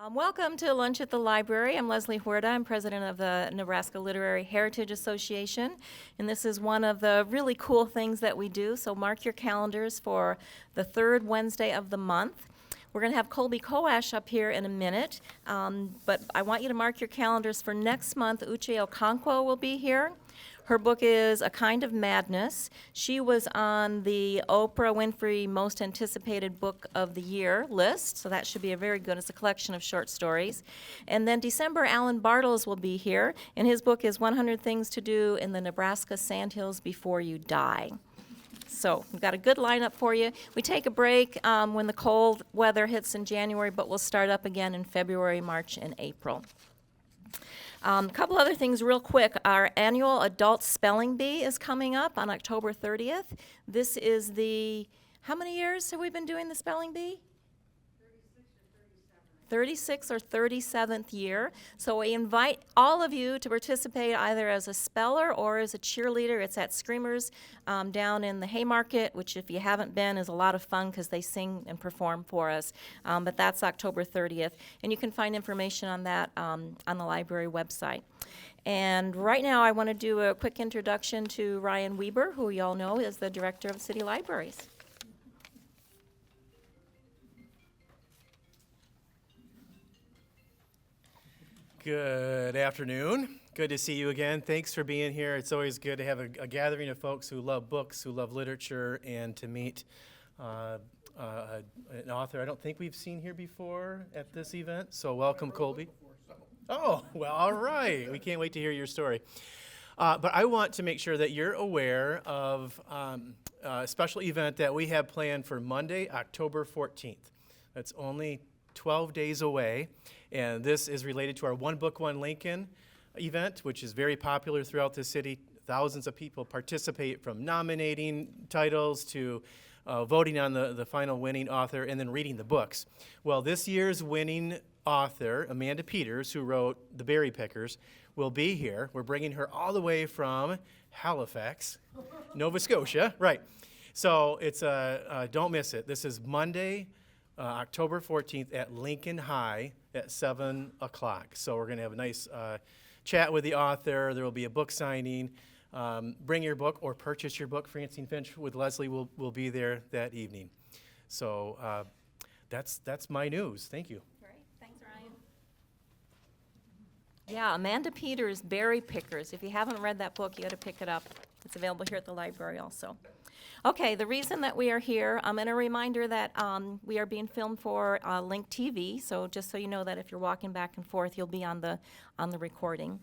Welcome to Lunch at the Library. I'm Leslie Huerta. I'm president of the Nebraska Literary Heritage Association, and this is one of the really cool things that we do, so mark your calendars for the third Wednesday of the month. We're going to have Colby Coash up here in a minute, but I want you to mark your calendars for next month. Uche Okonkwo will be here. Her book is A Kind of Madness. She was on the Oprah Winfrey Most Anticipated Book of the Year list, so that should be a very good. It's a collection of short stories. And then December, Alan Bartles will be here, and his book is 100 Things to Do in the Nebraska Sandhills Before You Die. So we've got a good lineup for you. We take a break when the cold weather hits in January, but we'll start up again in February, March, and April. A couple other things real quick. Our annual Adult Spelling Bee is coming up on October 30th. This is how many years have we been doing the Spelling Bee? 36 or 37th year. So we invite all of you to participate either as a speller or as a cheerleader. It's at Screamers down in the Haymarket, which if you haven't been is a lot of fun because they sing and perform for us. But that's October 30th. And you can find information on that on the library website. And right now I want to do a quick introduction to Ryan Weber, who you all know is the director of City Libraries. Good afternoon. Good to see you again. Thanks for being here. It's always good to have a gathering of folks who love books, who love literature, and to meet an author I don't think we've seen here before at this event. So welcome, Colby. Oh, well, all right. We can't wait to hear your story. But I want to make sure that you're aware of a special event that we have planned for Monday, October 14th. That's only 12 days away, and this is related to our One Book, One Lincoln event, which is very popular throughout the city. Thousands of people participate, from nominating titles to voting on the final winning author and then reading the books. Well, this year's winning author, Amanda Peters, who wrote The Berry Pickers, will be here. We're bringing her all the way from Halifax, Nova Scotia. Right. So it's don't miss it. This is Monday, October 14th at Lincoln High at 7 o'clock. So we're going to have a nice chat with the author. There will be a book signing. Bring your book or purchase your book. Francine Finch with Leslie will be there that evening. So that's my news. Thank you. Great. Thanks, Ryan. Yeah, Amanda Peters, Berry Pickers. If you haven't read that book, you got to pick it up. It's available here at the library also. Okay, the reason that we are here, and a reminder that we are being filmed for Link TV, so just so you know that if you're walking back and forth, you'll be on the recording.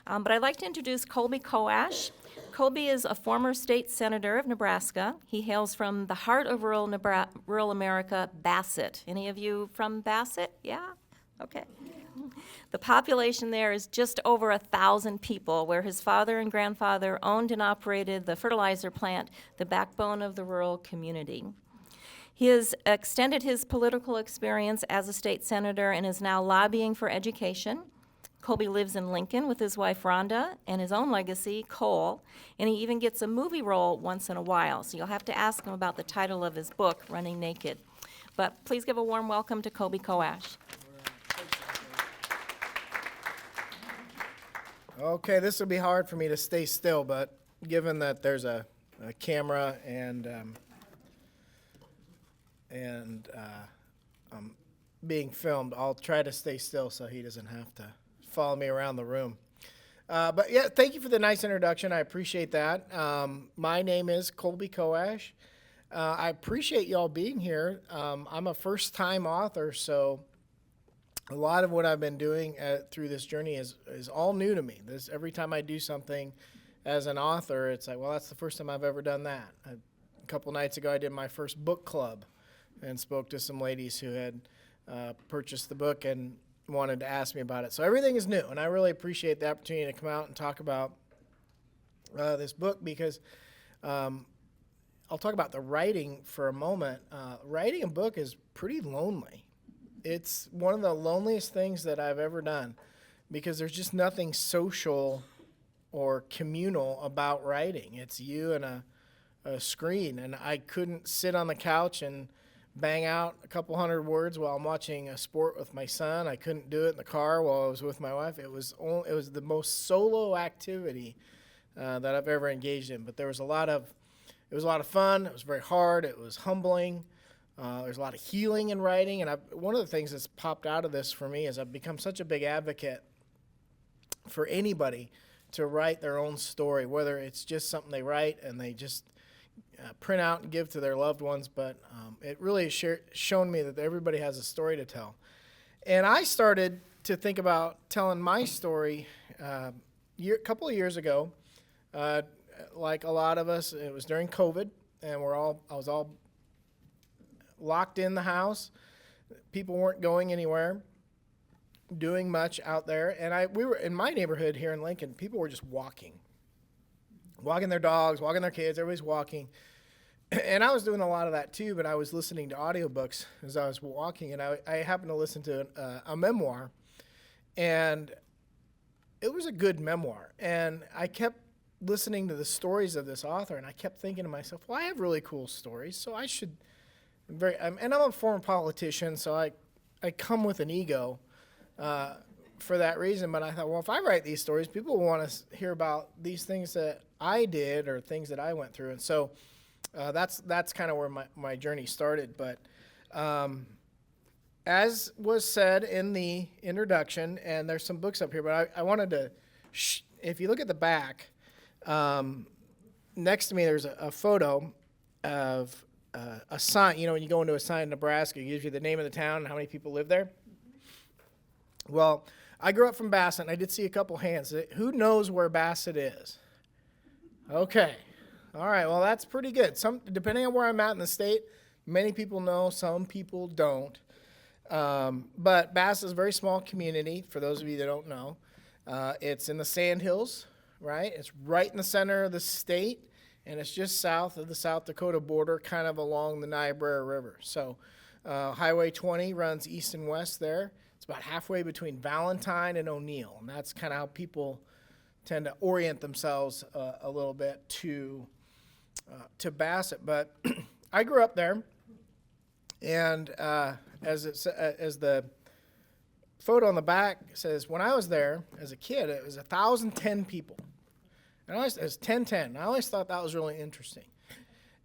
But I'd like to introduce Colby Coash. Colby is a former state senator of Nebraska. He hails from the heart of rural America, Bassett. Any of you from Bassett? Yeah? Okay. The population there is just over 1,000 people, where his father and grandfather owned and operated the fertilizer plant, the backbone of the rural community. He has extended his political experience as a state senator and is now lobbying for education. Colby lives in Lincoln with his wife Rhonda and his own legacy, Cole, and he even gets a movie role once in a while, so you'll have to ask him about the title of his book, Running Naked. But please give a warm welcome to Colby Coash. Okay, this will be hard for me to stay still, but given that there's a camera and I'm being filmed, I'll try to stay still so he doesn't have to follow me around the room. But yeah, thank you for the nice introduction. I appreciate that. My name is Colby Coash. I appreciate y'all being here. I'm a first-time author, so a lot of what I've been doing through this journey is all new to me. Every time I do something as an author, it's like, well, that's the first time I've ever done that. A couple nights ago, I did my first book club and spoke to some ladies who had purchased the book and wanted to ask me about it. So everything is new, and I really appreciate the opportunity to come out and talk about this book because I'll talk about the writing for a moment. Writing a book is pretty lonely. It's one of the loneliest things that I've ever done because there's just nothing social or communal about writing. It's you and a screen, and I couldn't sit on the couch and bang out a couple hundred words while I'm watching a sport with my son. I couldn't do it in the car while I was with my wife. It was the most solo activity that I've ever engaged in. But it was a lot of fun. It was very hard. It was humbling. There's a lot of healing in writing. And one of the things that's popped out of this for me is I've become such a big advocate for anybody to write their own story, whether it's just something they write and they just print out and give to their loved ones. But it really has shown me that everybody has a story to tell. And I started to think about telling my story a couple of years ago. Like a lot of us, it was during COVID, and I was all locked in the house. People weren't going anywhere, doing much out there. And we were in my neighborhood here in Lincoln. People were just walking their dogs, walking their kids. Everybody's walking. And I was doing a lot of that too, but I was listening to audiobooks as I was walking, and I happened to listen to a memoir, and it was a good memoir. And I kept listening to the stories of this author, and I kept thinking to myself, well, I have really cool stories, so I should, and I'm a former politician, so I come with an ego for that reason. But I thought, well, if I write these stories, people will want to hear about these things that I did or things that I went through. And so that's kind of where my journey started. But as was said in the introduction, and there's some books up here, but I wanted to, if you look at the back, next to me there's a photo of a sign. You know, when you go into a sign in Nebraska, it gives you the name of the town and how many people live there. Well, I grew up from Bassett, and I did see a couple hands. Who knows where Bassett is? Okay. All right, well, that's pretty good. Depending on where I'm at in the state, many people know, some people don't. But Bassett is a very small community, for those of you that don't know. It's in the Sandhills, right? It's right in the center of the state, and it's just south of the South Dakota border, kind of along the Niobrara River. So Highway 20 runs east and west there. It's about halfway between Valentine and O'Neill, and that's kind of how people tend to orient themselves a little bit to Bassett. But I grew up there, and as the photo on the back says, when I was there as a kid, it was 1,010 people. And it was 1010. I always thought that was really interesting.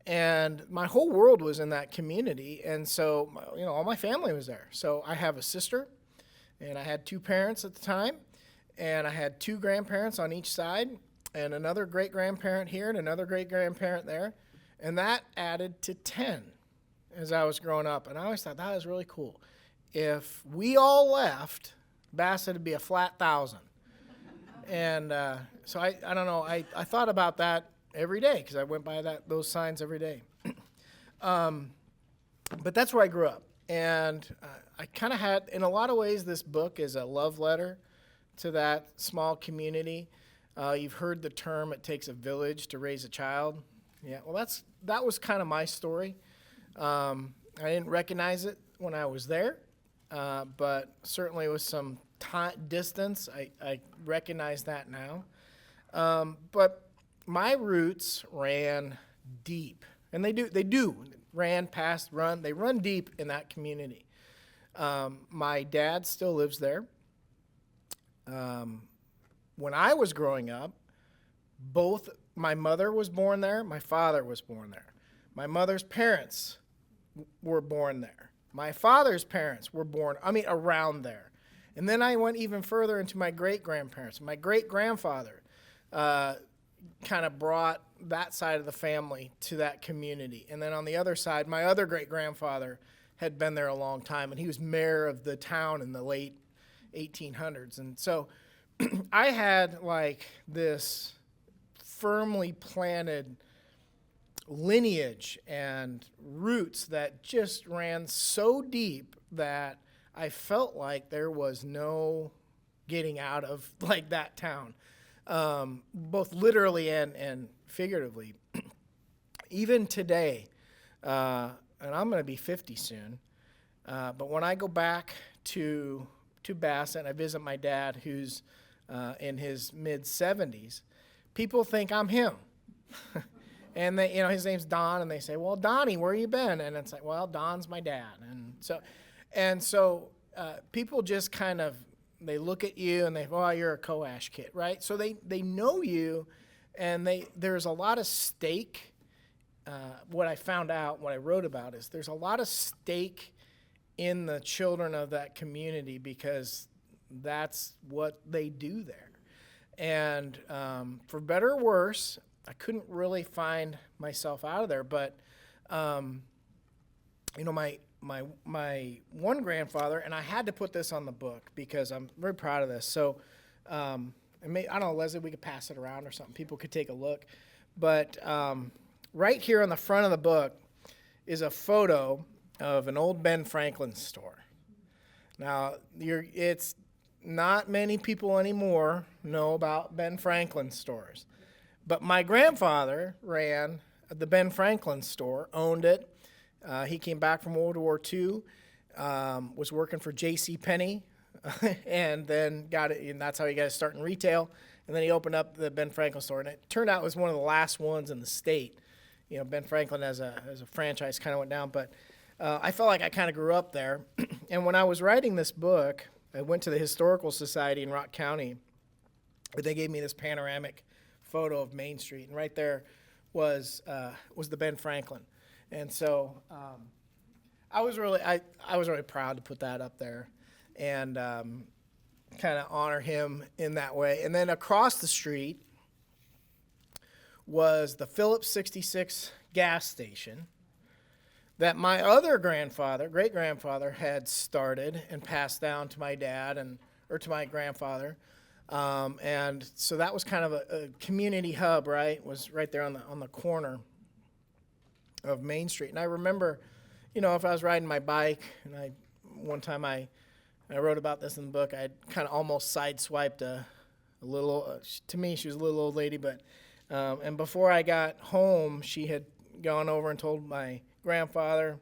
And my whole world was in that community, and so all my family was there. So I have a sister, and I had two parents at the time, and I had two grandparents on each side, and another great-grandparent here and another great-grandparent there, and that added to 10 as I was growing up. And I always thought that was really cool. If we all left, Bassett would be a flat 1,000. And so I don't know, I thought about that every day because I went by those signs every day. But that's where I grew up. And I kind of had, in a lot of ways, this book is a love letter to that small community. You've heard the term, it takes a village to raise a child. Yeah, well, that was kind of my story. I didn't recognize it when I was there, but certainly with some distance, I recognize that now. But my roots ran deep, and they run deep in that community. My dad still lives there. When I was growing up, my mother was born there, my father was born there. My mother's parents were born there. My father's parents were born, around there. And then I went even further into my great-grandparents. My great-grandfather kind of brought that side of the family to that community. And then on the other side, my other great-grandfather had been there a long time, and he was mayor of the town in the late 1800s. And so I had like this firmly planted lineage and roots that just ran so deep that I felt like there was no getting out of like that town, both literally and figuratively. Even today, and I'm going to be 50 soon, but when I go back to Bassett and I visit my dad, who's in his mid-70s, people think I'm him. And they, his name's Don, and they say, well, Donnie, where you been? And it's like, well, Don's my dad. And so people just kind of, they look at you and they, oh, you're a Coash kid, right? So they know you, and there's a lot of stake. What I found out, what I wrote about, is there's a lot of stake in the children of that community because that's what they do there. And for better or worse, I couldn't really find myself out of there. But, my one grandfather, and I had to put this on the book because I'm very proud of this. So, I don't know, Leslie, we could pass it around or something. People could take a look. But right here on the front of the book is a photo of an old Ben Franklin store. Now, it's not many people anymore know about Ben Franklin stores. But my grandfather ran the Ben Franklin store, owned it. He came back from World War II, was working for J.C. Penney, and then got it, and that's how he got his start in retail. And then he opened up the Ben Franklin store, and it turned out it was one of the last ones in the state. Ben Franklin as a franchise kind of went down, but I felt like I kind of grew up there. And when I was writing this book, I went to the Historical Society in Rock County. They gave me this panoramic photo of Main Street, and right there was the Ben Franklin. And so I was really proud to put that up there and kind of honor him in that way. And then across the street was the Phillips 66 gas station that my other great-grandfather, had started and passed down to my dad or to my grandfather. And so that was kind of a community hub, right? Was right there on the corner of Main Street. And I remember, if I was riding my bike, and one time I wrote about this in the book, I kind of almost sideswiped a little, to me she was a little old lady, but, and before I got home, she had gone over and told my grandfather,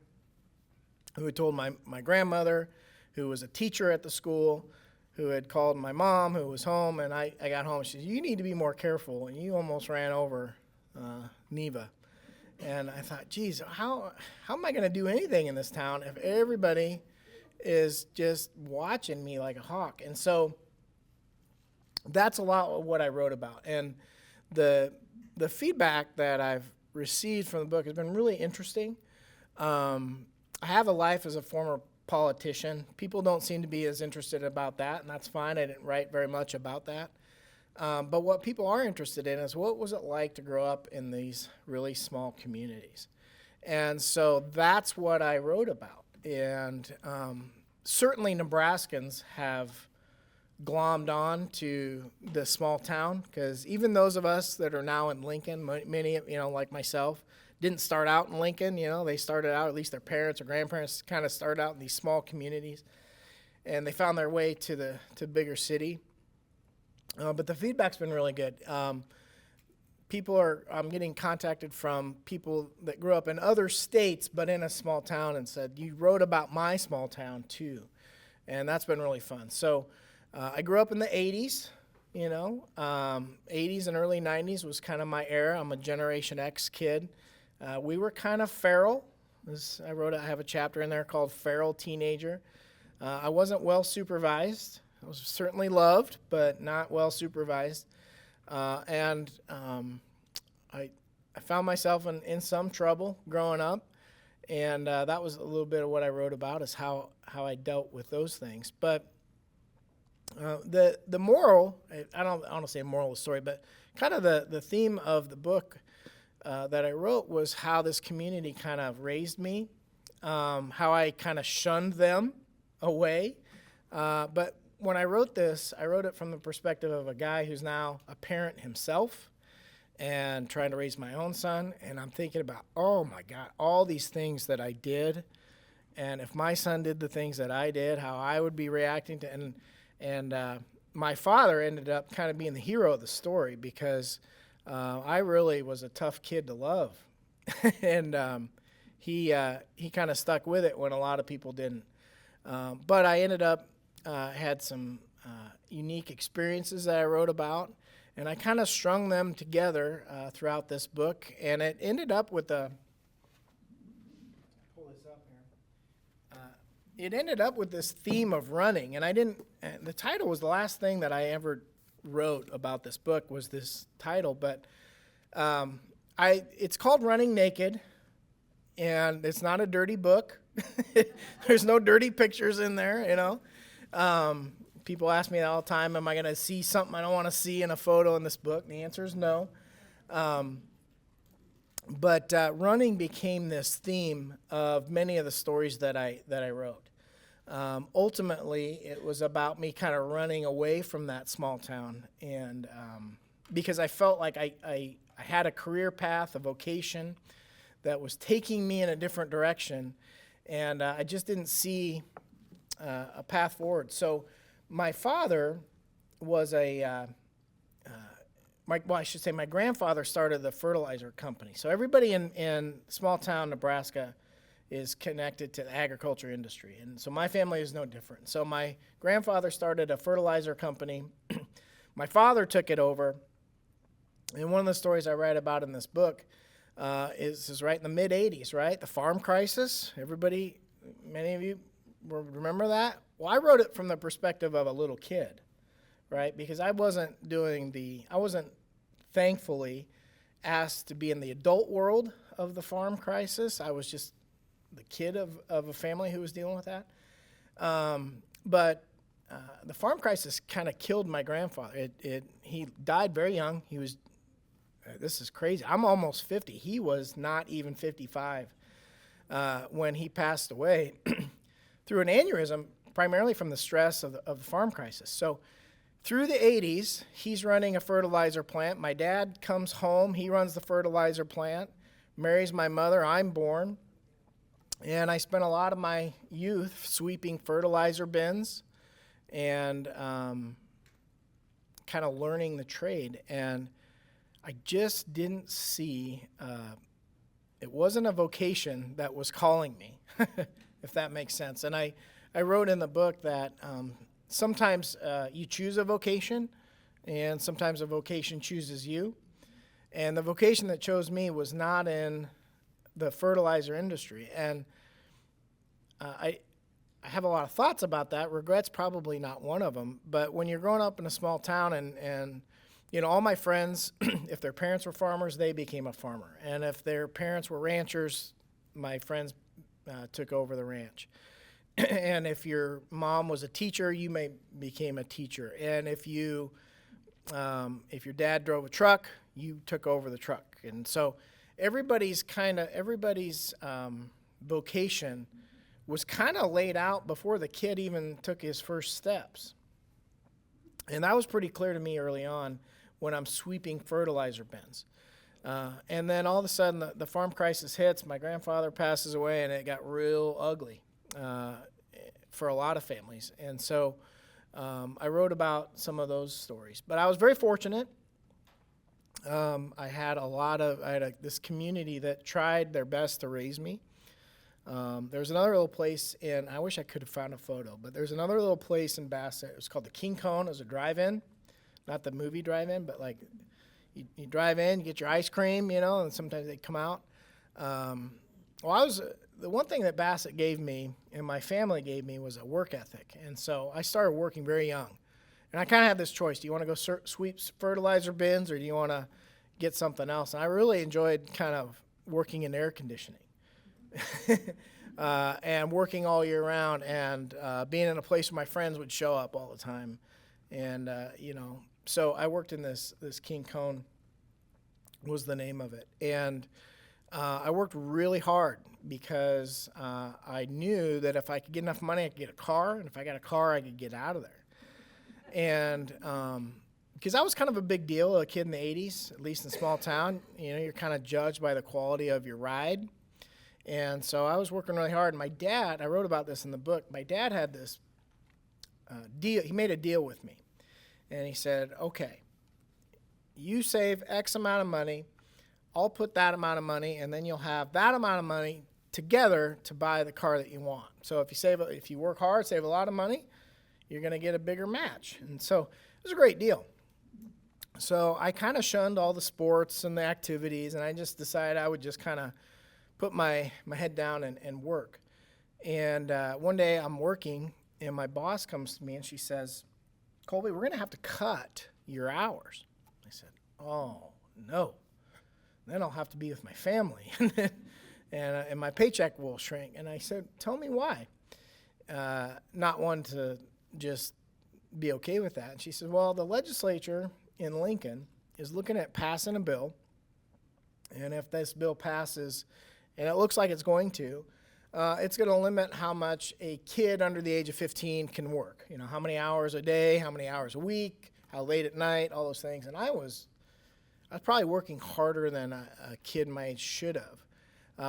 who had told my grandmother, who was a teacher at the school, who had called my mom, who was home, and I got home. She said, you need to be more careful, and you almost ran over Neva. And I thought, geez, how am I going to do anything in this town if everybody is just watching me like a hawk? And so that's a lot of what I wrote about. And the feedback that I've received from the book has been really interesting. I have a life as a former politician. People don't seem to be as interested about that, and that's fine. I didn't write very much about that. But what people are interested in is what was it like to grow up in these really small communities? And so that's what I wrote about. And certainly Nebraskans have glommed on to the small town, because even those of us that are now in Lincoln, many, like myself, didn't start out in Lincoln. They started out, at least their parents or grandparents kind of started out in these small communities, and they found their way to bigger city. But the feedback's been really good. I'm getting contacted from people that grew up in other states but in a small town and said, you wrote about my small town too. And that's been really fun. So I grew up in the 80s, 80s and early 90s was kind of my era. I'm a Generation X kid. We were kind of feral. I have a chapter in there called Feral Teenager. I wasn't well supervised. I was certainly loved, but not well supervised. And I found myself in some trouble growing up. And that was a little bit of what I wrote about, is how I dealt with those things. But the moral, I don't want to say moral of the story, but kind of the theme of the book that I wrote was how this community kind of raised me, how I kind of shunned them away. But when I wrote this, I wrote it from the perspective of a guy who's now a parent himself and trying to raise my own son. And I'm thinking about, oh my God, all these things that I did. And if my son did the things that I did, how I would be reacting to. And my father ended up kind of being the hero of the story, because I really was a tough kid to love. And he kind of stuck with it when a lot of people didn't. But I ended up had some unique experiences that I wrote about, And I kind of strung them together throughout this book, and it ended up with it ended up with this theme of running. And the title was the last thing that I ever wrote about this book was this title, but it's called Running Naked, and it's not a dirty book. There's no dirty pictures in there, you know. People ask me all the time, am I going to see something I don't want to see in a photo in this book? And the answer is no. But running became this theme of many of the stories that I wrote. Ultimately, it was about me kind of running away from that small town, and because I felt like I had a career path, a vocation that was taking me in a different direction, and I just didn't see a path forward. So my father was my grandfather started the fertilizer company. So everybody in small town Nebraska is connected to the agriculture industry. And so my family is no different. So my grandfather started a fertilizer company. My father took it over. And one of the stories I write about in this book is right in the mid-'80s, right? The farm crisis. Many of you remember that? Well, I wrote it from the perspective of a little kid, right? Because I wasn't thankfully asked to be in the adult world of the farm crisis. I was just the kid of a family who was dealing with that. But the farm crisis kind of killed my grandfather. He died very young. This is crazy. I'm almost 50. He was not even 55 when he passed away through an aneurysm, primarily from the stress of the farm crisis. So through the 80s, he's running a fertilizer plant. My dad comes home. He runs the fertilizer plant, marries my mother. I'm born. And I spent a lot of my youth sweeping fertilizer bins and kind of learning the trade. And I just didn't see, it wasn't a vocation that was calling me, if that makes sense. And I wrote in the book that sometimes you choose a vocation, and sometimes a vocation chooses you. And the vocation that chose me was not in the fertilizer industry. And I have a lot of thoughts about that. Regret's probably not one of them. But when you're growing up in a small town and you know, all my friends, if their parents were farmers, they became a farmer. And if their parents were ranchers, my friends took over the ranch. And if your mom was a teacher, you became a teacher. And if your dad drove a truck, you took over the truck. And so everybody's vocation was kind of laid out before the kid even took his first steps. And that was pretty clear to me early on when I'm sweeping fertilizer bins. And then all of a sudden the farm crisis hits, my grandfather passes away, and it got real ugly for a lot of families. And so I wrote about some of those stories. But I was very fortunate. I had this community that tried their best to raise me. There's another little place I wish I could have found a photo, but there's another little place in Bassett. It was called the King Cone. It was a drive-in, not the movie drive-in, but like you drive in, you get your ice cream, you know, and sometimes they come out. The one thing that Bassett gave me and my family gave me was a work ethic. And so I started working very young. And I kind of had this choice. Do you want to go sweep fertilizer bins, or do you want to get something else? And I really enjoyed kind of working in air conditioning. And working all year round, and being in a place where my friends would show up all the time. And, so I worked in this King Cone was the name of it. And I worked really hard because I knew that if I could get enough money, I could get a car. And if I got a car, I could get out of there. And because I was kind of a big deal, a kid in the 80s, at least in a small town. You know, you're kind of judged by the quality of your ride. And so I was working really hard. My dad, I wrote about this in the book, my dad had this deal. He made a deal with me. And he said, okay, you save X amount of money, I'll put that amount of money, and then you'll have that amount of money together to buy the car that you want. So if you work hard, save a lot of money, you're going to get a bigger match. And so it was a great deal. So I kind of shunned all the sports and the activities, and I just decided I would just kind of put my head down and work. And one day I'm working, and my boss comes to me and she says, Colby, we're going to have to cut your hours. I said, oh, no. Then I'll have to be with my family, and my paycheck will shrink. And I said, tell me why. Not one to just be okay with that. And she said, well, the legislature in Lincoln is looking at passing a bill, and if this bill passes, and it looks like it's going to limit how much a kid under the age of 15 can work. You know, how many hours a day, how many hours a week, how late at night, all those things. And I was probably working harder than a kid my age should have.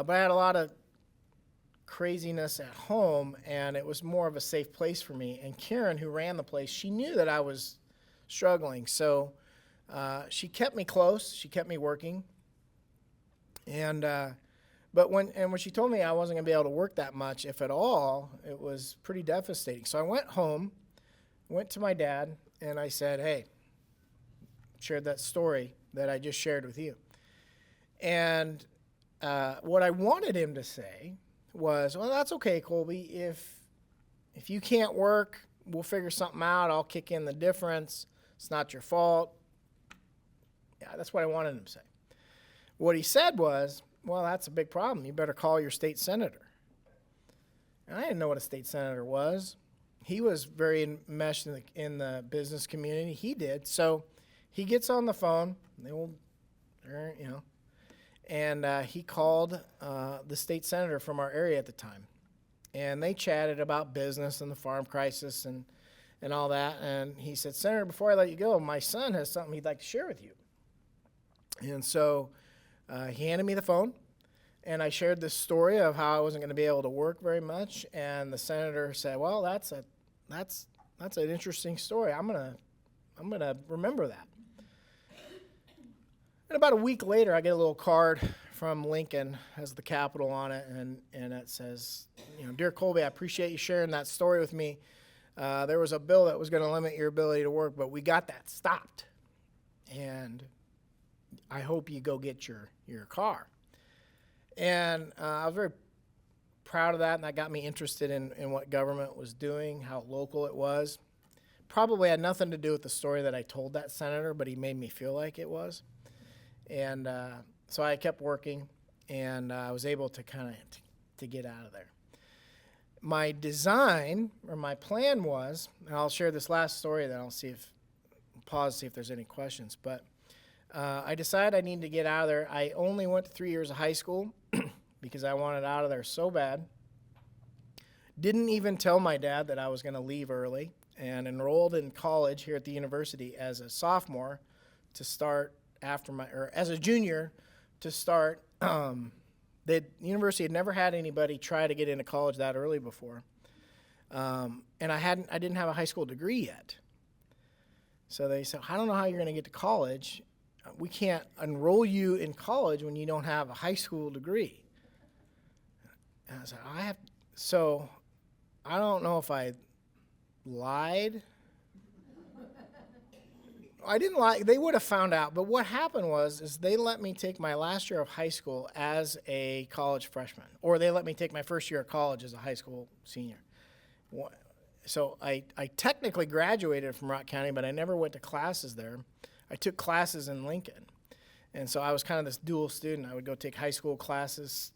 But I had a lot of craziness at home, and it was more of a safe place for me. And Karen, who ran the place, she knew that I was struggling. So she kept me close. She kept me working. And but when she told me I wasn't going to be able to work that much, if at all, it was pretty devastating. So I went home, went to my dad, and I said, hey, shared that story that I just shared with you. And what I wanted him to say was, well, that's okay, Colby. If you can't work, we'll figure something out. I'll kick in the difference. It's not your fault. Yeah, that's what I wanted him to say. What he said was, well, that's a big problem. You better call your state senator. And I didn't know what a state senator was. He was very enmeshed in the business community. He did. So he gets on the phone, and he called the state senator from our area at the time. And they chatted about business and the farm crisis and all that. And he said, Senator, before I let you go, my son has something he'd like to share with you. And so he handed me the phone, and I shared this story of how I wasn't going to be able to work very much. And the senator said, well, that's an interesting story. I'm gonna remember that. And about a week later, I get a little card from Lincoln, has the Capitol on it, and it says, Dear Colby, I appreciate you sharing that story with me. There was a bill that was going to limit your ability to work, but we got that stopped. And I hope you go get your car. And I was very proud of that, and that got me interested in what government was doing, how local it was. Probably had nothing to do with the story that I told that senator, but he made me feel like it was. And so I kept working, and I was able to kind of to get out of there. My design, or my plan was, and I'll share this last story, then I'll see if there's any questions, but I decided I needed to get out of there. I only went to 3 years of high school because I wanted out of there so bad. Didn't even tell my dad that I was going to leave early, and enrolled in college here at the university as a sophomore to start as a junior to start. The university had never had anybody try to get into college that early before, and I didn't have a high school degree yet. So they said, I don't know how you're going to get to college. We can't enroll you in college when you don't have a high school degree. And I said, so I don't know if I lied. I didn't lie. They would have found out. But what happened is they let me take my last year of high school as a college freshman, or they let me take my first year of college as a high school senior. So I technically graduated from Rock County, but I never went to classes there. I took classes in Lincoln. And so I was kind of this dual student. I would go take high school classes,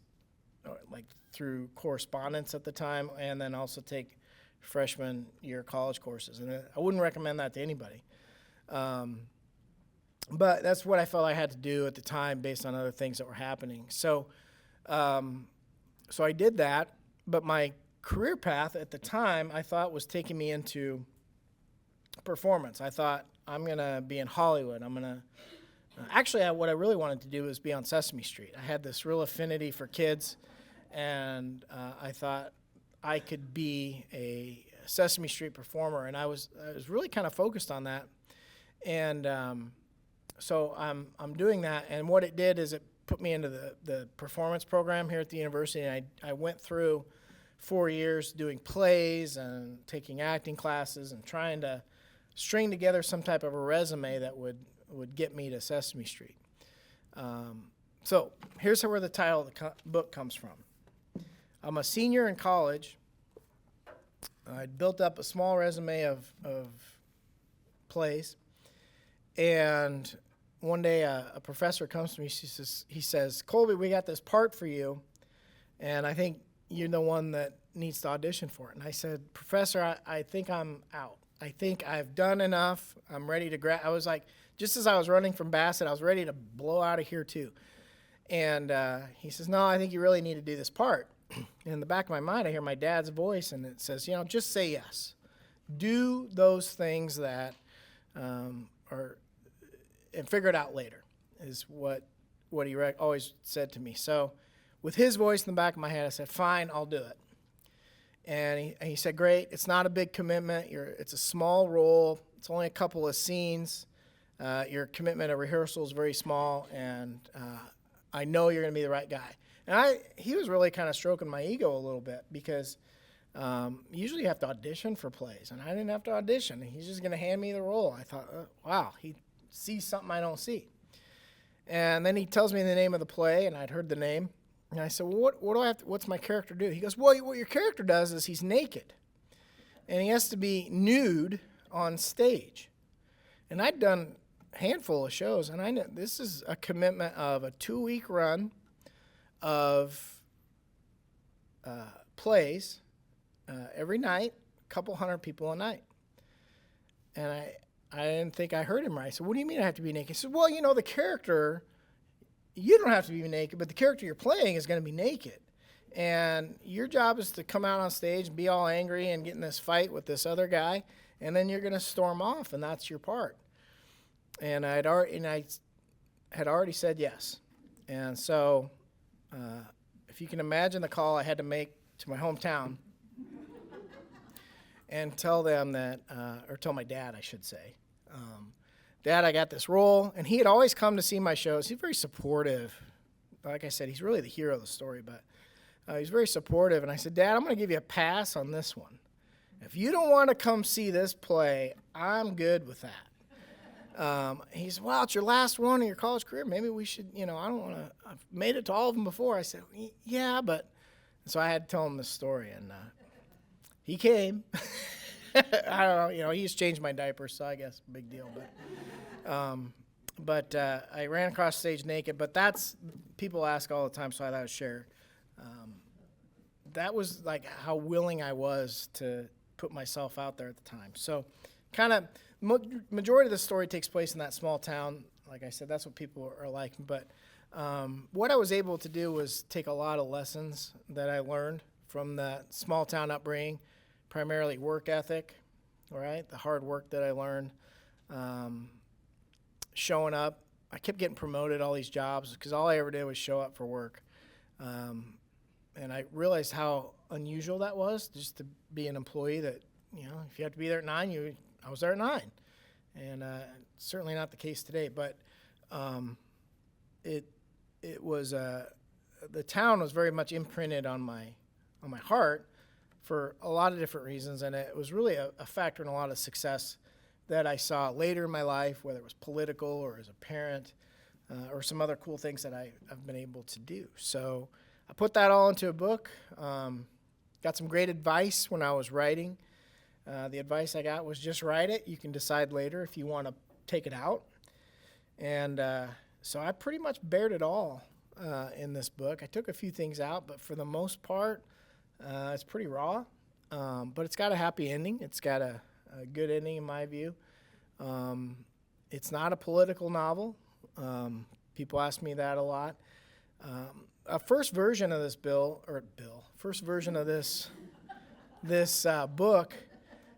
like through correspondence at the time, and then also take freshman year college courses. And I wouldn't recommend that to anybody. But that's what I felt I had to do at the time based on other things that were happening. So I did that, but my career path at the time I thought was taking me into performance. I thought, I'm going to be in Hollywood. Actually, what I really wanted to do was be on Sesame Street. I had this real affinity for kids, and I thought I could be a Sesame Street performer, and I was really kind of focused on that. And so I'm doing that, and what it did is it put me into the performance program here at the university, and I went through 4 years doing plays and taking acting classes and trying to string together some type of a resume that would would get me to Sesame Street. So here's where the title of the book comes from. I'm a senior in college. I'd built up a small resume of plays, and one day a professor comes to me. He says, Colby, we got this part for you, and I think you're the one that needs to audition for it. And I said, Professor, I think I'm out. I think I've done enough. I'm ready to I was like, just as I was running from Bassett, I was ready to blow out of here too. And he says, no, I think you really need to do this part. And in the back of my mind, I hear my dad's voice, and it says, just say yes. Do those things that and figure it out later, is what he always said to me. So with his voice in the back of my head, I said, fine, I'll do it. And he said, great, it's not a big commitment. It's a small role. It's only a couple of scenes. Your commitment at rehearsal is very small, and I know you're going to be the right guy. And he was really kind of stroking my ego a little bit, because usually you have to audition for plays, and I didn't have to audition. He's just going to hand me the role. I thought, wow, he sees something I don't see. And then he tells me the name of the play, and I'd heard the name. And I said, well, what do I have what's my character do? He goes, well, what your character does is he's naked, and he has to be nude on stage. And I'd done a handful of shows, and I know this is a commitment of a 2-week run of plays every night, a couple hundred people a night. And I didn't think I heard him right. I said, what do you mean I have to be naked? He said, well, the character, you don't have to be naked, but the character you're playing is going to be naked. And your job is to come out on stage and be all angry and get in this fight with this other guy, and then you're going to storm off, and that's your part. And I had already said yes. And so if you can imagine the call I had to make to my hometown and tell them that, or tell my dad, I should say, Dad, I got this role. And he had always come to see my shows. He's very supportive. Like I said, he's really the hero of the story, but he's very supportive. And I said, Dad, I'm going to give you a pass on this one. If you don't want to come see this play, I'm good with that. He said, well, it's your last one in your college career. Maybe we should, I don't want to, I've made it to all of them before. I said, yeah, but, and so I had to tell him this story, and he came. I don't know, he just changed my diaper, so I guess big deal, but I ran across stage naked, but that's, people ask all the time, so I thought I'd share. That was like how willing I was to put myself out there at the time. So kind of, majority of the story takes place in that small town. Like I said, that's what people are like. But what I was able to do was take a lot of lessons that I learned from that small town upbringing, primarily work ethic, all right, the hard work that I learned, showing up. I kept getting promoted all these jobs because all I ever did was show up for work. And I realized how unusual that was, just to be an employee that, if you have to be there at 9, I was there at 9. And certainly not the case today, but it was, the town was very much imprinted on my heart for a lot of different reasons, and it was really a factor in a lot of success that I saw later in my life, whether it was political or as a parent, or some other cool things that I've been able to do. So I put that all into a book. Got some great advice when I was writing. The advice I got was just write it. You can decide later if you want to take it out. And so I pretty much bared it all in this book. I took a few things out, but for the most part, it's pretty raw. But it's got a happy ending. It's got a good ending in my view. It's not a political novel. People ask me that a lot. A first version of this first version of this book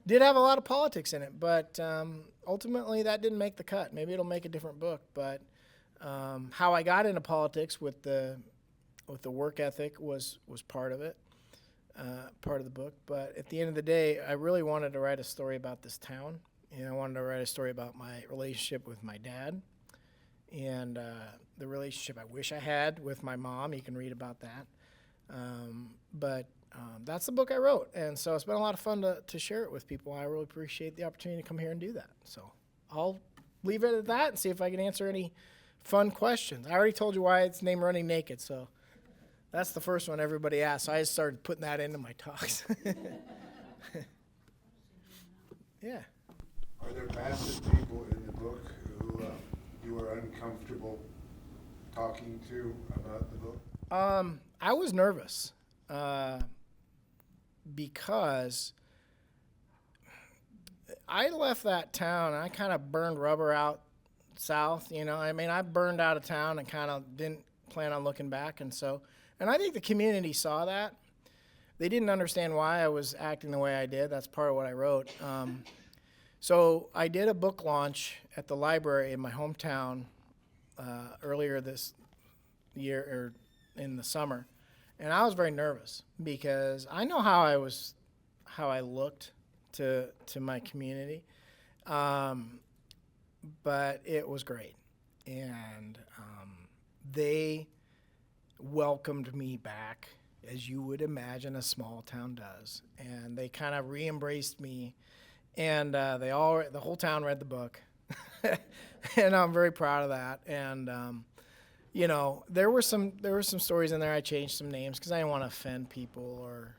did have a lot of politics in it, but ultimately that didn't make the cut. Maybe it'll make a different book, but how I got into politics with the work ethic was part of it, part of the book. But at the end of the day, I really wanted to write a story about this town, and I wanted to write a story about my relationship with my dad, and the relationship I wish I had with my mom. You can read about that. But that's the book I wrote, and so it's been a lot of fun to share it with people. I really appreciate the opportunity to come here and do that. So I'll leave it at that and see if I can answer any fun questions. I already told you why it's named Running Naked, so that's the first one everybody asks. So I just started putting that into my talks. Yeah. Are there passive people in the book who you are uncomfortable talking to about the book? I was nervous because I left that town and I kind of burned rubber out south. I mean, I burned out of town and kind of didn't plan on looking back. And I think the community saw that. They didn't understand why I was acting the way I did. That's part of what I wrote. So I did a book launch at the library in my hometown earlier this year, or in the summer, and I was very nervous because I know how I looked to my community, but it was great, and they welcomed me back as you would imagine a small town does, and they kind of re-embraced me, and the whole town read the book, and I'm very proud of that. And there were some stories in there. I changed some names because I didn't want to offend people or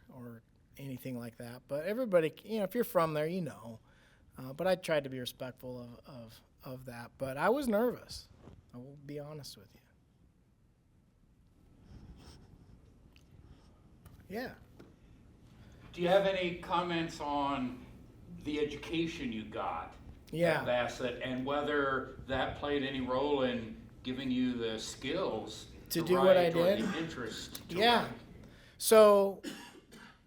anything like that. But everybody, if you're from there, But I tried to be respectful of that. But I was nervous. I will be honest with you. Yeah. Do you have any comments on the education you got Yeah. at Bassett and whether that played any role in giving you the skills To do what I write or did? the interest to Yeah. write? So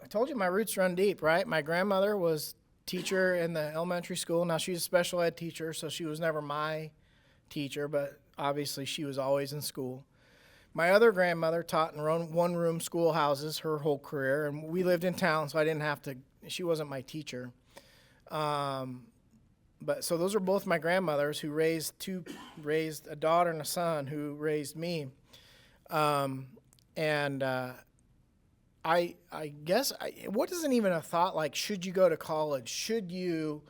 I told you my roots run deep, right? My grandmother was teacher in the elementary school. Now she's a special ed teacher, so she was never my teacher, but obviously she was always in school. My other grandmother taught in one-room schoolhouses her whole career, and we lived in town, so I didn't have to. She wasn't my teacher. But so those are both my grandmothers who raised a daughter and a son who raised me. I guess it wasn't even a thought like, should you go to college? Should you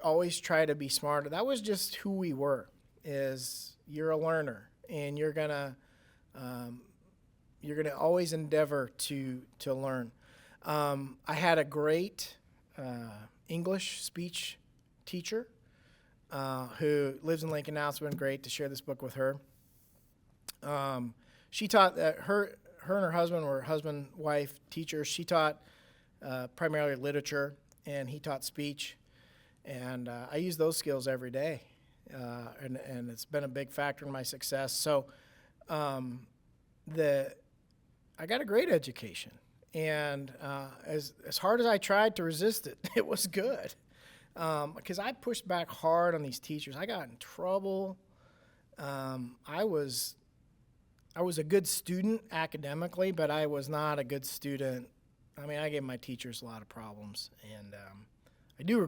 always try to be smarter? That was just who we were. Is you're a learner and you're gonna always endeavor to learn. I had a great English speech teacher who lives in Lincoln now. It's been great to share this book with her. She taught her and her husband were husband-wife teachers. She taught primarily literature, and he taught speech. And I use those skills every day, and it's been a big factor in my success. So I got a great education. And as hard as I tried to resist it, it was good. Because I pushed back hard on these teachers. I got in trouble. I was a good student academically, but I was not a good student. I mean, I gave my teachers a lot of problems, and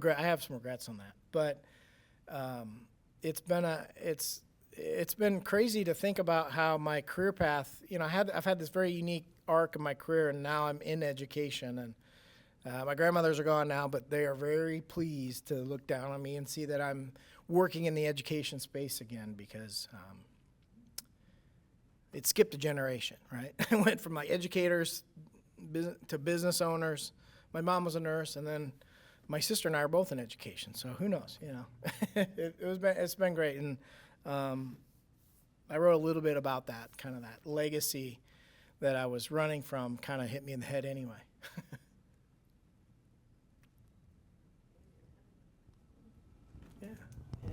I have some regrets on that. But it's been crazy to think about how my career path. I've had this very unique arc of my career, and now I'm in education. And my grandmothers are gone now, but they are very pleased to look down on me and see that I'm working in the education space again, because it skipped a generation, right? I went from like educators to business owners. My mom was a nurse, and then my sister and I are both in education. So who knows? It's been great, and I wrote a little bit about that, kind of that legacy that I was running from kind of hit me in the head anyway. Yeah.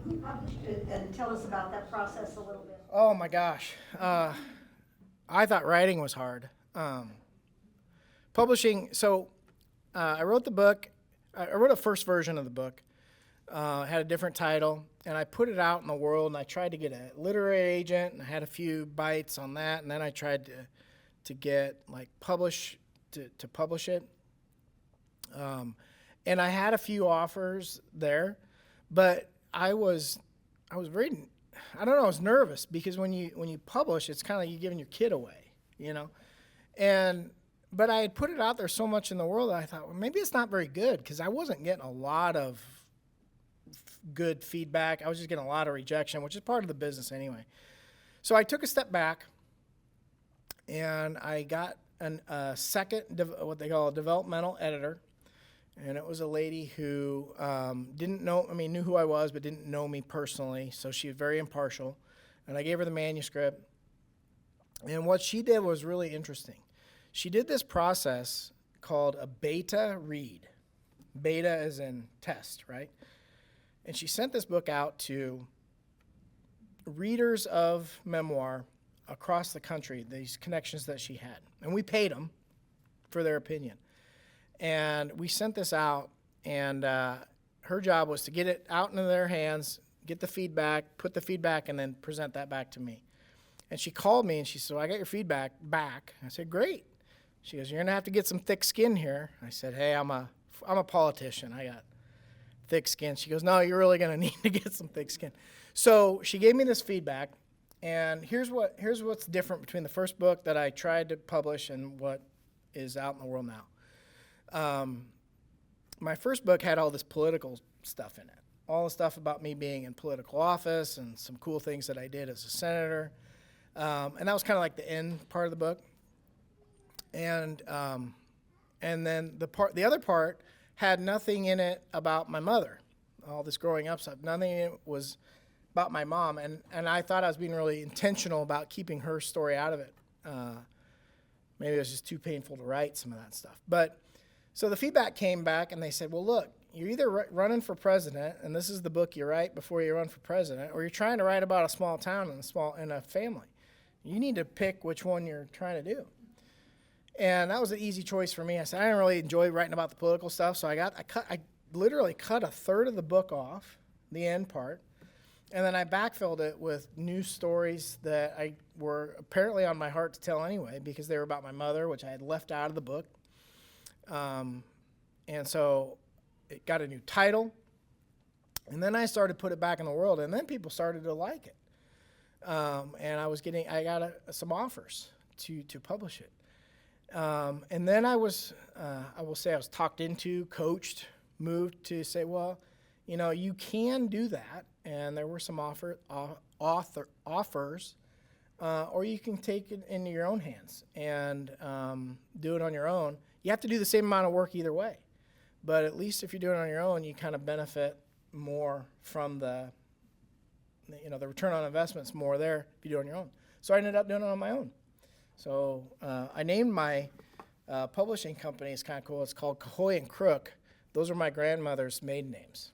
Who published it, and tell us about that process a little bit. Oh my gosh. I thought writing was hard. Publishing, so I wrote the book. I wrote a first version of the book. Had a different title, and I put it out in the world, and I tried to get a literary agent, and I had a few bites on that, and then I tried to get like publish it. And I had a few offers there, but I was very, I don't know, I was nervous, because when you publish, it's kind of like you're giving your kid away, but I had put it out there so much in the world that I thought, well, maybe it's not very good, because I wasn't getting a lot of good feedback. I was just getting a lot of rejection, which is part of the business anyway. So I took a step back, and I got a second, what they call a developmental editor. And it was a lady who knew who I was, but didn't know me personally. So she was very impartial. And I gave her the manuscript. And what she did was really interesting. She did this process called a beta read. Beta as in test, right? And she sent this book out to readers of memoir across the country, these connections that she had. And we paid them for their opinion. And we sent this out, and her job was to get it out into their hands, get the feedback, put the feedback, and then present that back to me. And she called me, and she said, I got your feedback back. I said, great. She goes, you're going to have to get some thick skin here. I said, hey, I'm a politician. I got thick skin. She goes, no, you're really going to need to get some thick skin. So she gave me this feedback, and here's what's different between the first book that I tried to publish and what is out in the world now. My first book had all this political stuff in it, all the stuff about me being in political office and some cool things that I did as a senator. And that was kind of like the end part of the book. And then the other part had nothing in it about my mother, all this growing up stuff. Nothing in it was about my mom. And I thought I was being really intentional about keeping her story out of it. Maybe it was just too painful to write some of that stuff. But so the feedback came back, and they said, well, look, you're either running for president, and this is the book you write before you run for president, or you're trying to write about a small town and a family. You need to pick which one you're trying to do. And that was an easy choice for me. I said, I didn't really enjoy writing about the political stuff, so I literally cut a third of the book off, the end part, and then I backfilled it with news stories that were apparently on my heart to tell anyway, because they were about my mother, which I had left out of the book. And so it got a new title, and then I started to put it back in the world, and then people started to like it. And I got some offers to publish it. And then I will say I was talked into, coached, moved to say, well, you can do that. And there were some offers, or you can take it into your own hands and do it on your own. You have to do the same amount of work either way. But at least if you're doing it on your own, you kind of benefit more from the return on investment's more there if you do it on your own. So I ended up doing it on my own. So I named my publishing company. It's kind of cool. It's called Cahoy and Crook. Those are my grandmother's maiden names.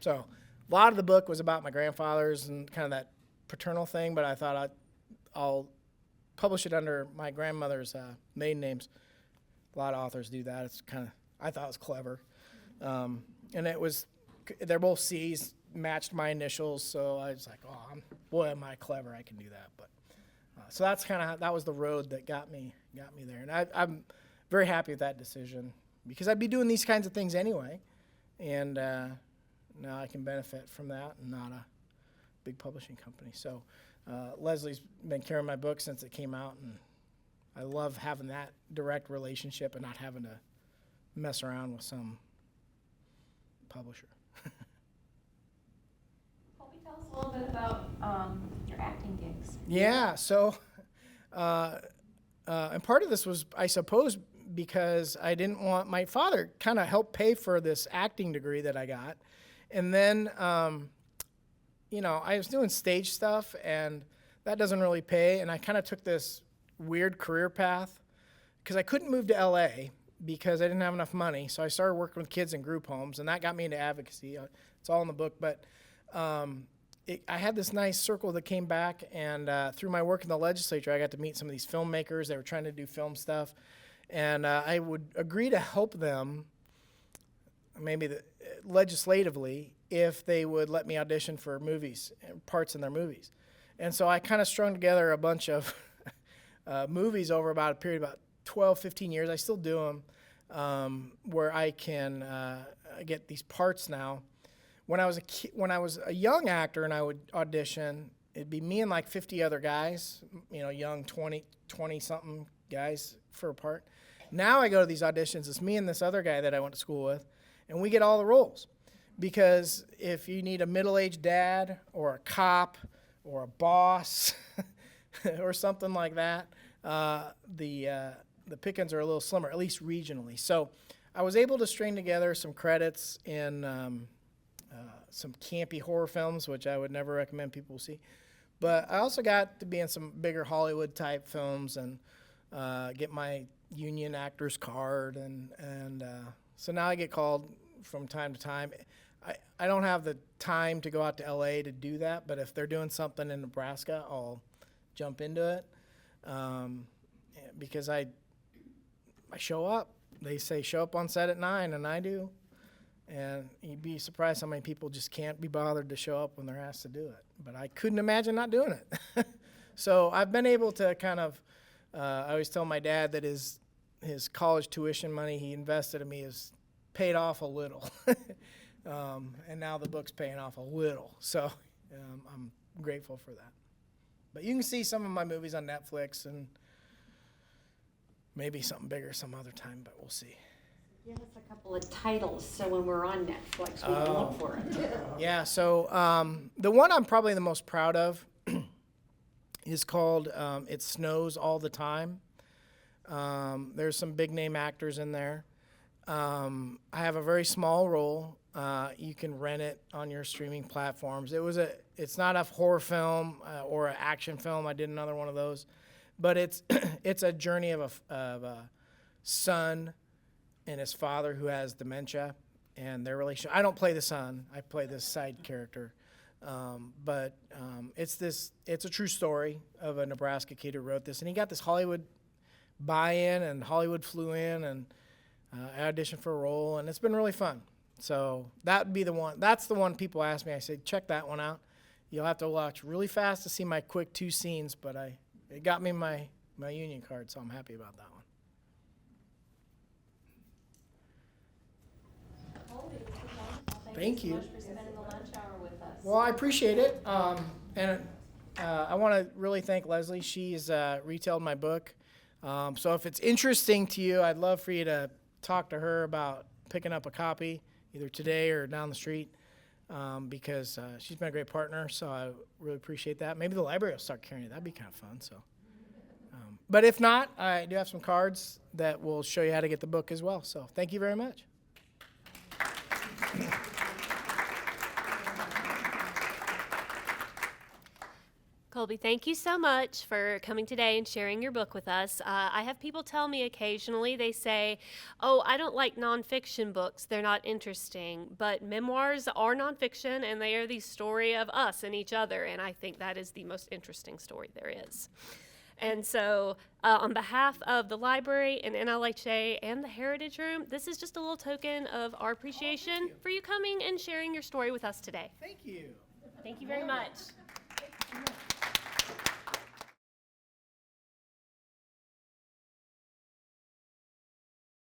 So a lot of the book was about my grandfathers and kind of that paternal thing, but I thought I'll publish it under my grandmother's maiden names. A lot of authors do that. I thought it was clever. And they're both C's, matched my initials, so I was like, boy, am I clever, I can do that. But so that was the road that got me there. And I'm very happy with that decision, because I'd be doing these kinds of things anyway. And now I can benefit from that and not a big publishing company. So Leslie's been carrying my book since it came out, and I love having that direct relationship and not having to mess around with some publisher. Colby, tell us a little bit about your acting gigs. Yeah, so, and part of this was, I suppose, because I didn't want, my father kind of helped pay for this acting degree that I got. And then, I was doing stage stuff, and that doesn't really pay. And I kind of took this weird career path because I couldn't move to LA because I didn't have enough money. So I started working with kids in group homes, and that got me into advocacy. It's all in the book. But I had this nice circle that came back, and through my work in the legislature, I got to meet some of these filmmakers. They were trying to do film stuff, and I would agree to help them, maybe legislatively, if they would let me audition for movies, parts in their movies. And so I kind of strung together a bunch of movies over about a period of about 12, 15 years. I still do them, where I can get these parts now. When I was a young actor and I would audition, it'd be me and like 50 other guys, young 20-something guys for a part. Now I go to these auditions, it's me and this other guy that I went to school with, and we get all the roles. because if you need a middle-aged dad or a cop or a boss or something like that, the pickings are a little slimmer, at least regionally. So I was able to string together some credits in some campy horror films, which I would never recommend people see. But I also got to be in some bigger Hollywood type films and get my union actor's card, and so now I get called from time to time. I don't have the time to go out to LA to do that, but if they're doing something in Nebraska, I'll jump into it because I show up. They say show up on set at 9, and I do. And you'd be surprised how many people just can't be bothered to show up when they're asked to do it. But I couldn't imagine not doing it. So I've been able to kind of, I always tell my dad that his college tuition money he invested in me is paid off a little. And now the book's paying off a little. So I'm grateful for that. But you can see some of my movies on Netflix and maybe something bigger some other time, but we'll see. Give us a couple of titles so when we're on Netflix we can look for it. Yeah, so the one I'm probably the most proud of is called It Snows All the Time. There's some big name actors in there. I have a very small role. You can rent it on your streaming platforms. It's not a horror film or an action film. I did another one of those, but it's a journey of a son and his father who has dementia, and their relationship. I don't play the son. I play this side character. But it's a true story of a Nebraska kid who wrote this, and he got this Hollywood buy-in, and Hollywood flew in, and I auditioned for a role, and it's been really fun. So that would be the one. That's the one people ask me. I say, check that one out. You'll have to watch really fast to see my quick 2 scenes, but it got me my union card, so I'm happy about that one. Thank you. Thank you so much for spending the lunch hour with us. Well, I appreciate it. And I want to really thank Leslie. She's retailed my book. So if it's interesting to you, I'd love for you to talk to her about picking up a copy, either today or down the street, because she's been a great partner. So I really appreciate that. Maybe the library will start carrying it. That'd be kind of fun. So, but if not, I do have some cards that will show you how to get the book as well. So thank you very much. Colby, thank you so much for coming today and sharing your book with us. I have people tell me occasionally, they say, oh, I don't like nonfiction books. They're not interesting. But memoirs are nonfiction, and they are the story of us and each other. And I think that is the most interesting story there is. And so on behalf of the library and NLHA and the Heritage Room, this is just a little token of our appreciation for you coming and sharing your story with us today. Thank you. Thank you very much. Thank you.